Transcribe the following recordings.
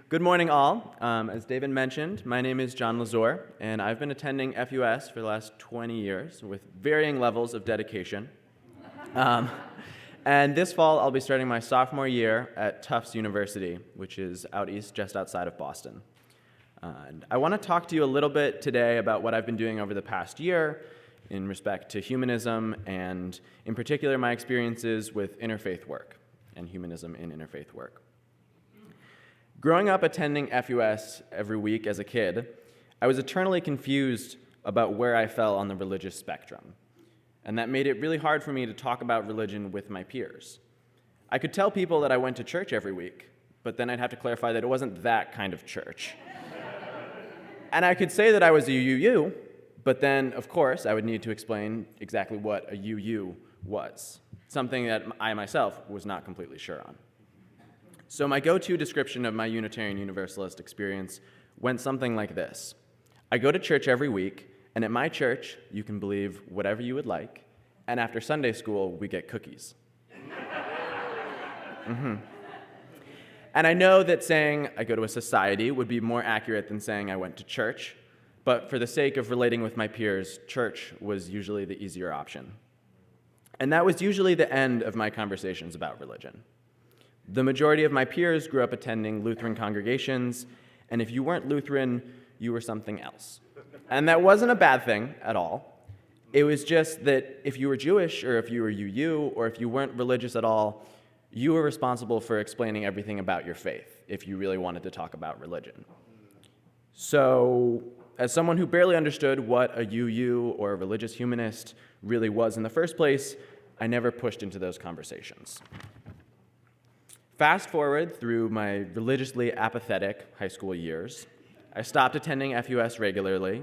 Good morning, all. As David mentioned, my name is John Lazur, and I've been attending FUS for the last 20 years with varying levels of dedication. And this fall, I'll be starting my sophomore year at Tufts University, which is out east, just outside of Boston. And I want to talk to you a little bit today about what I've been doing over the past year in respect to humanism, and in particular, my experiences with interfaith work and humanism in interfaith work. Growing up attending FUS every week as a kid, I was eternally confused about where I fell on the religious spectrum, and that made it really hard for me to talk about religion with my peers. I could tell people that I went to church every week, but then I'd have to clarify that it wasn't that kind of church. And I could say that I was a UU, but then, of course, I would need to explain exactly what a UU was, something that I myself was not completely sure on. So my go-to description of my Unitarian Universalist experience went something like this. I go to church every week, and at my church, you can believe whatever you would like, and after Sunday school, we get cookies. And I know that saying I go to a society would be more accurate than saying I went to church, but for the sake of relating with my peers, church was usually the easier option. And that was usually the end of my conversations about religion. The majority of my peers grew up attending Lutheran congregations, and if you weren't Lutheran, you were something else. And that wasn't a bad thing at all. It was just that if you were Jewish, or if you were UU, or if you weren't religious at all, you were responsible for explaining everything about your faith if you really wanted to talk about religion. So, as someone who barely understood what a UU or a religious humanist really was in the first place, I never pushed into those conversations. Fast forward through my religiously apathetic high school years, I stopped attending FUS regularly,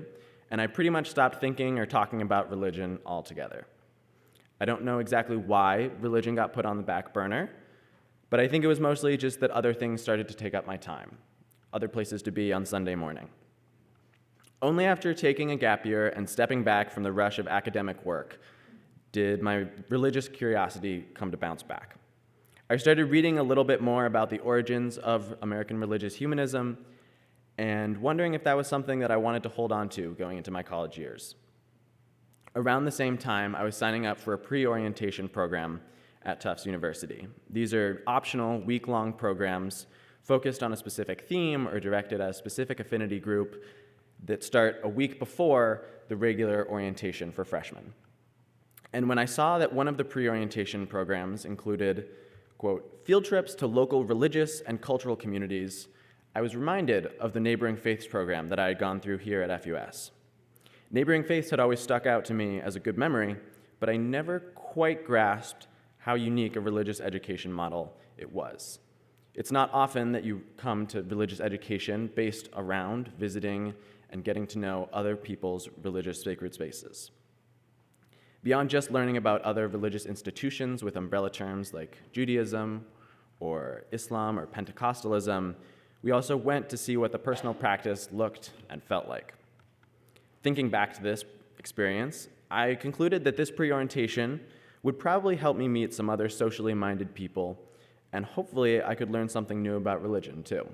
and I pretty much stopped thinking or talking about religion altogether. I don't know exactly why religion got put on the back burner, but I think it was mostly just that other things started to take up my time, other places to be on Sunday morning. Only after taking a gap year and stepping back from the rush of academic work did my religious curiosity come to bounce back. I started reading a little bit more about the origins of American religious humanism and wondering if that was something that I wanted to hold on to going into my college years. Around the same time, I was signing up for a pre-orientation program at Tufts University. These are optional, week-long programs focused on a specific theme or directed at a specific affinity group that start a week before the regular orientation for freshmen. And when I saw that one of the pre-orientation programs included, quote, field trips to local religious and cultural communities, I was reminded of the Neighboring Faiths program that I had gone through here at FUS. Neighboring Faiths had always stuck out to me as a good memory, but I never quite grasped how unique a religious education model it was. It's not often that you come to religious education based around visiting and getting to know other people's religious sacred spaces. Beyond just learning about other religious institutions with umbrella terms like Judaism or Islam or Pentecostalism, we also went to see what the personal practice looked and felt like. Thinking back to this experience, I concluded that this pre-orientation would probably help me meet some other socially minded people, and hopefully I could learn something new about religion too.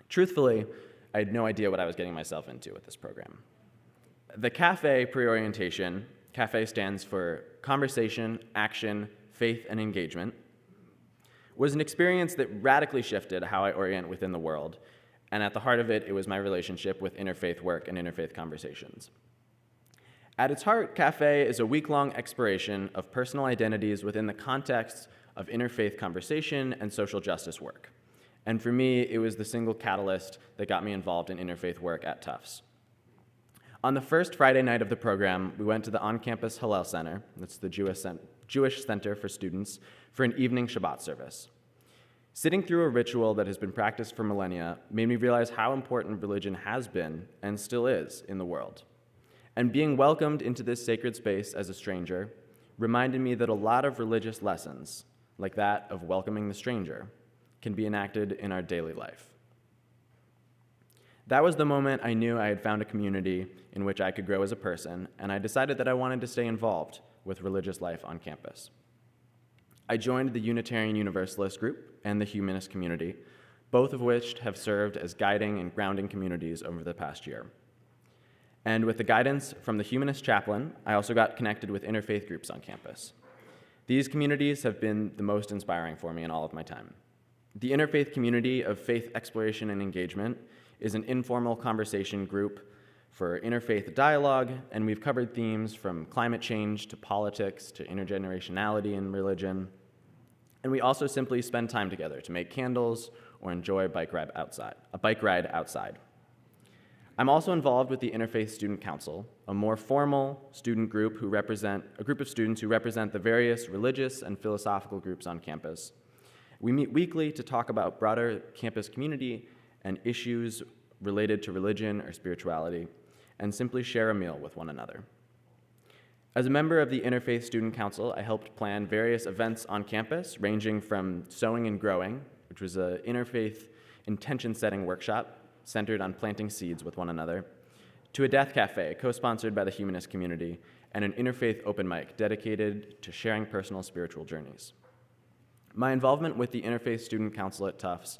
Truthfully, I had no idea what I was getting myself into with this program. The CAFE pre-orientation, CAFE stands for Conversation, Action, Faith, and Engagement, was an experience that radically shifted how I orient within the world, and at the heart of it, it was my relationship with interfaith work and interfaith conversations. At its heart, CAFE is a week-long exploration of personal identities within the context of interfaith conversation and social justice work. And for me, it was the single catalyst that got me involved in interfaith work at Tufts. On the first Friday night of the program, we went to the on-campus Hillel Center, that's the Jewish Center for Students, for an evening Shabbat service. Sitting through a ritual that has been practiced for millennia made me realize how important religion has been and still is in the world. And being welcomed into this sacred space as a stranger reminded me that a lot of religious lessons, like that of welcoming the stranger, can be enacted in our daily life. That was the moment I knew I had found a community in which I could grow as a person, and I decided that I wanted to stay involved with religious life on campus. I joined the Unitarian Universalist group and the humanist community, both of which have served as guiding and grounding communities over the past year. And with the guidance from the Humanist chaplain, I also got connected with interfaith groups on campus. These communities have been the most inspiring for me in all of my time. The Interfaith Community of Faith Exploration and Engagement is an informal conversation group for interfaith dialogue, and we've covered themes from climate change to politics to intergenerationality in religion. And we also simply spend time together to make candles or enjoy a bike ride outside. I'm also involved with the Interfaith Student Council, a more formal student group a group of students who represent the various religious and philosophical groups on campus. We meet weekly to talk about broader campus community and issues related to religion or spirituality, and simply share a meal with one another. As a member of the Interfaith Student Council, I helped plan various events on campus, ranging from Sowing and Growing, which was an interfaith intention-setting workshop centered on planting seeds with one another, to a Death Cafe co-sponsored by the Humanist community, and an interfaith open mic dedicated to sharing personal spiritual journeys. My involvement with the Interfaith Student Council at Tufts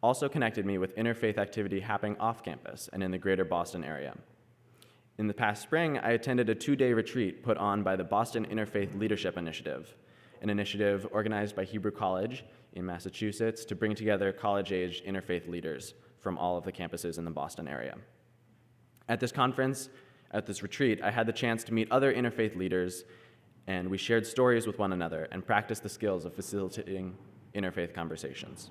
also connected me with interfaith activity happening off campus and in the greater Boston area. In the past spring, I attended a 2-day retreat put on by the Boston Interfaith Leadership Initiative, an initiative organized by Hebrew College in Massachusetts to bring together college-aged interfaith leaders from all of the campuses in the Boston area. At this retreat, I had the chance to meet other interfaith leaders, and we shared stories with one another and practiced the skills of facilitating interfaith conversations.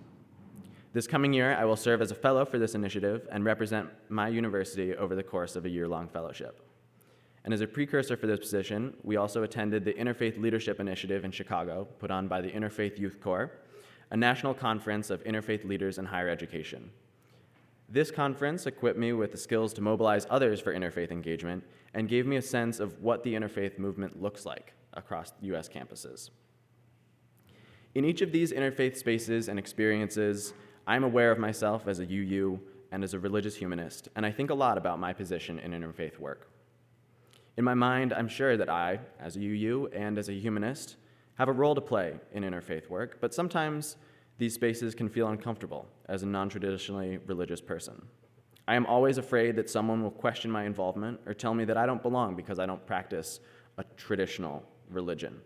This coming year, I will serve as a fellow for this initiative and represent my university over the course of a year-long fellowship. And as a precursor for this position, we also attended the Interfaith Leadership Initiative in Chicago, put on by the Interfaith Youth Corps, a national conference of interfaith leaders in higher education. This conference equipped me with the skills to mobilize others for interfaith engagement and gave me a sense of what the interfaith movement looks like across US campuses. In each of these interfaith spaces and experiences, I'm aware of myself as a UU and as a religious humanist, and I think a lot about my position in interfaith work. In my mind, I'm sure that I, as a UU and as a humanist, have a role to play in interfaith work, but sometimes these spaces can feel uncomfortable as a non-traditionally religious person. I am always afraid that someone will question my involvement or tell me that I don't belong because I don't practice a traditional religion.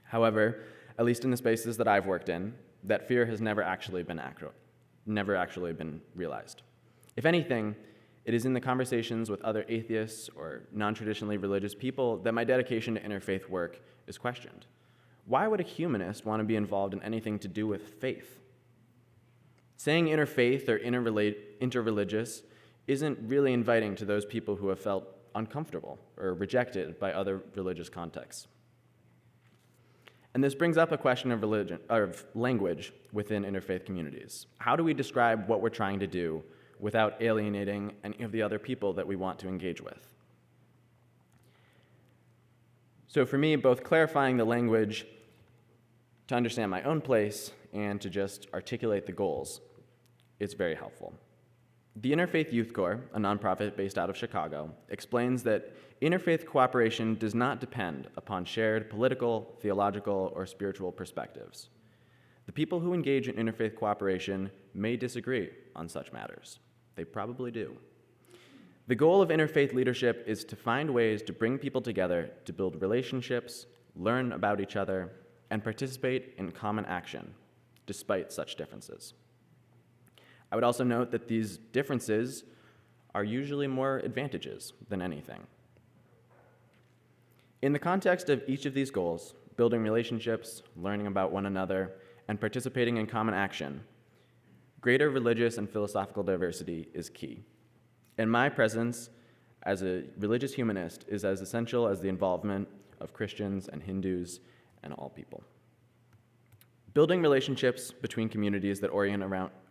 However, at least in the spaces that I've worked in, that fear has never actually been realized. If anything, it is in the conversations with other atheists or non-traditionally religious people that my dedication to interfaith work is questioned. Why would a humanist want to be involved in anything to do with faith? Saying interfaith or interreligious isn't really inviting to those people who have felt uncomfortable or rejected by other religious contexts. And this brings up a question of language within interfaith communities. How do we describe what we're trying to do without alienating any of the other people that we want to engage with? So for me, both clarifying the language to understand my own place and to just articulate the goals, it's very helpful. The Interfaith Youth Corps, a nonprofit based out of Chicago, explains that interfaith cooperation does not depend upon shared political, theological, or spiritual perspectives. The people who engage in interfaith cooperation may disagree on such matters. They probably do. The goal of interfaith leadership is to find ways to bring people together to build relationships, learn about each other, and participate in common action, despite such differences. I would also note that these differences are usually more advantages than anything. In the context of each of these goals, building relationships, learning about one another, and participating in common action, greater religious and philosophical diversity is key. And my presence as a religious humanist is as essential as the involvement of Christians and Hindus and all people. Building relationships between communities that orient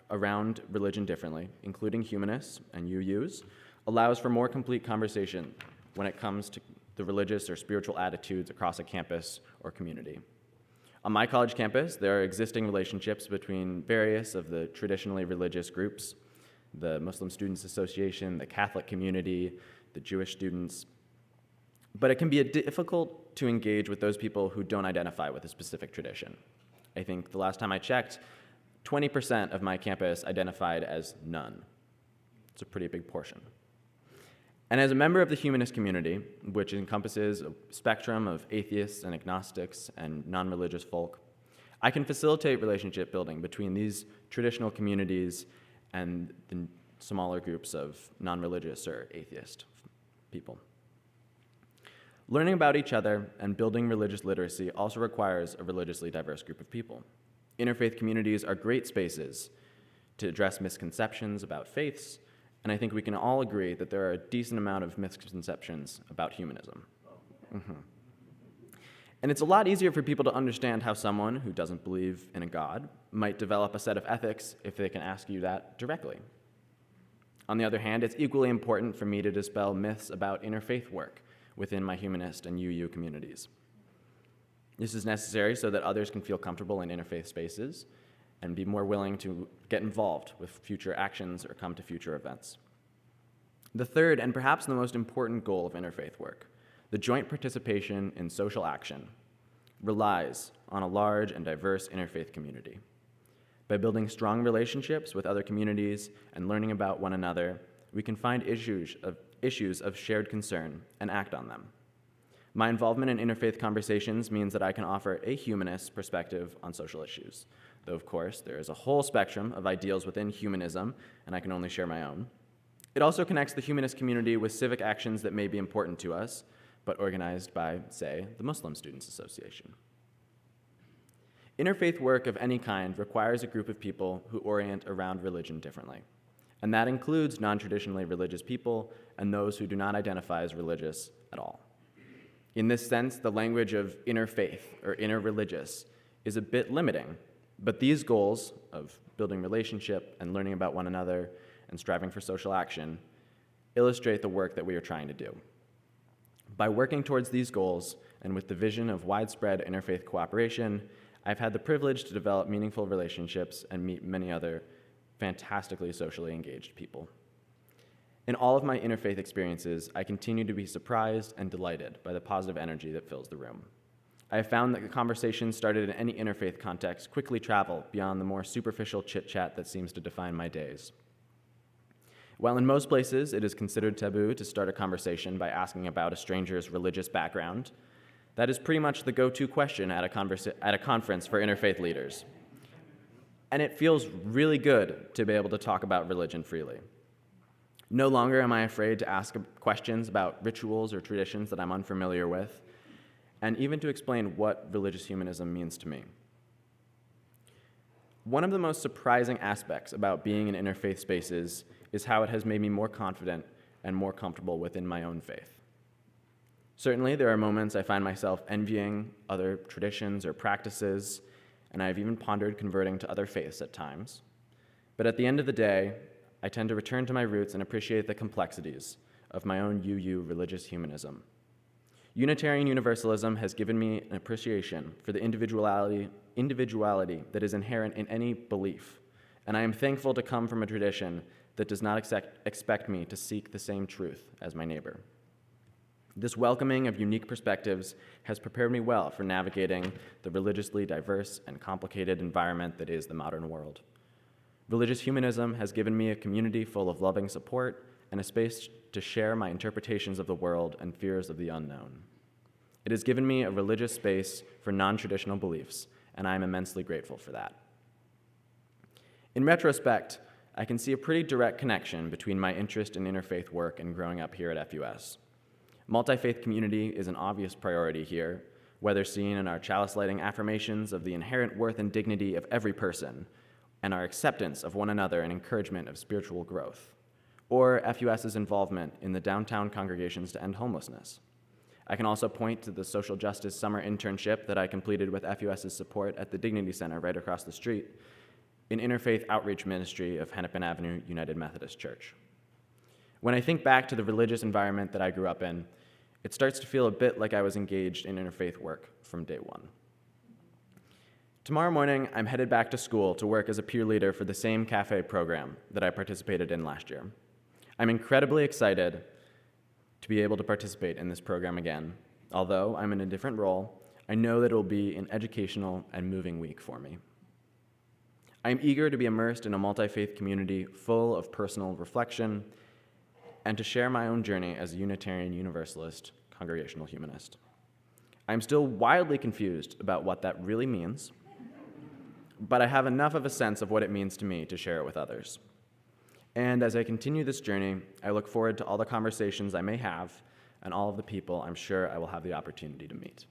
around religion differently, including humanists and UUs, allows for more complete conversation when it comes to the religious or spiritual attitudes across a campus or community. On my college campus, there are existing relationships between various of the traditionally religious groups, the Muslim Students Association, the Catholic community, the Jewish students. But it can be difficult to engage with those people who don't identify with a specific tradition. I think the last time I checked, 20% of my campus identified as none. It's a pretty big portion. And as a member of the humanist community, which encompasses a spectrum of atheists and agnostics and non-religious folk, I can facilitate relationship building between these traditional communities and the smaller groups of non-religious or atheist people. Learning about each other and building religious literacy also requires a religiously diverse group of people. Interfaith communities are great spaces to address misconceptions about faiths, and I think we can all agree that there are a decent amount of misconceptions about humanism. And it's a lot easier for people to understand how someone who doesn't believe in a God might develop a set of ethics if they can ask you that directly. On the other hand, it's equally important for me to dispel myths about interfaith work within my humanist and UU communities. This is necessary so that others can feel comfortable in interfaith spaces and be more willing to get involved with future actions or come to future events. The third, and perhaps the most important goal of interfaith work, the joint participation in social action, relies on a large and diverse interfaith community. By building strong relationships with other communities and learning about one another, we can find issues of shared concern and act on them. My involvement in interfaith conversations means that I can offer a humanist perspective on social issues, though of course there is a whole spectrum of ideals within humanism, and I can only share my own. It also connects the humanist community with civic actions that may be important to us, but organized by, say, the Muslim Students Association. Interfaith work of any kind requires a group of people who orient around religion differently, and that includes non-traditionally religious people and those who do not identify as religious at all. In this sense, the language of interfaith or interreligious is a bit limiting, but these goals of building relationship and learning about one another and striving for social action illustrate the work that we are trying to do. By working towards these goals and with the vision of widespread interfaith cooperation, I've had the privilege to develop meaningful relationships and meet many other fantastically socially engaged people. In all of my interfaith experiences, I continue to be surprised and delighted by the positive energy that fills the room. I have found that the conversations started in any interfaith context quickly travel beyond the more superficial chit-chat that seems to define my days. While in most places it is considered taboo to start a conversation by asking about a stranger's religious background, that is pretty much the go-to question at a conference for interfaith leaders. And it feels really good to be able to talk about religion freely. No longer am I afraid to ask questions about rituals or traditions that I'm unfamiliar with, and even to explain what religious humanism means to me. One of the most surprising aspects about being in interfaith spaces is how it has made me more confident and more comfortable within my own faith. Certainly, there are moments I find myself envying other traditions or practices, and I've even pondered converting to other faiths at times. But at the end of the day, I tend to return to my roots and appreciate the complexities of my own UU religious humanism. Unitarian Universalism has given me an appreciation for the individuality that is inherent in any belief, and I am thankful to come from a tradition that does not expect me to seek the same truth as my neighbor. This welcoming of unique perspectives has prepared me well for navigating the religiously diverse and complicated environment that is the modern world. Religious humanism has given me a community full of loving support and a space to share my interpretations of the world and fears of the unknown. It has given me a religious space for non-traditional beliefs, and I am immensely grateful for that. In retrospect, I can see a pretty direct connection between my interest in interfaith work and growing up here at FUS. Multi-faith community is an obvious priority here, whether seen in our chalice-lighting affirmations of the inherent worth and dignity of every person, and our acceptance of one another and encouragement of spiritual growth, or FUS's involvement in the downtown congregations to end homelessness. I can also point to the social justice summer internship that I completed with FUS's support at the Dignity Center right across the street, in interfaith outreach ministry of Hennepin Avenue United Methodist Church. When I think back to the religious environment that I grew up in, it starts to feel a bit like I was engaged in interfaith work from day one. Tomorrow morning, I'm headed back to school to work as a peer leader for the same cafe program that I participated in last year. I'm incredibly excited to be able to participate in this program again. Although I'm in a different role, I know that it will be an educational and moving week for me. I am eager to be immersed in a multi-faith community full of personal reflection and to share my own journey as a Unitarian Universalist Congregational Humanist. I am still wildly confused about what that really means, but I have enough of a sense of what it means to me to share it with others. And as I continue this journey, I look forward to all the conversations I may have and all of the people I'm sure I will have the opportunity to meet.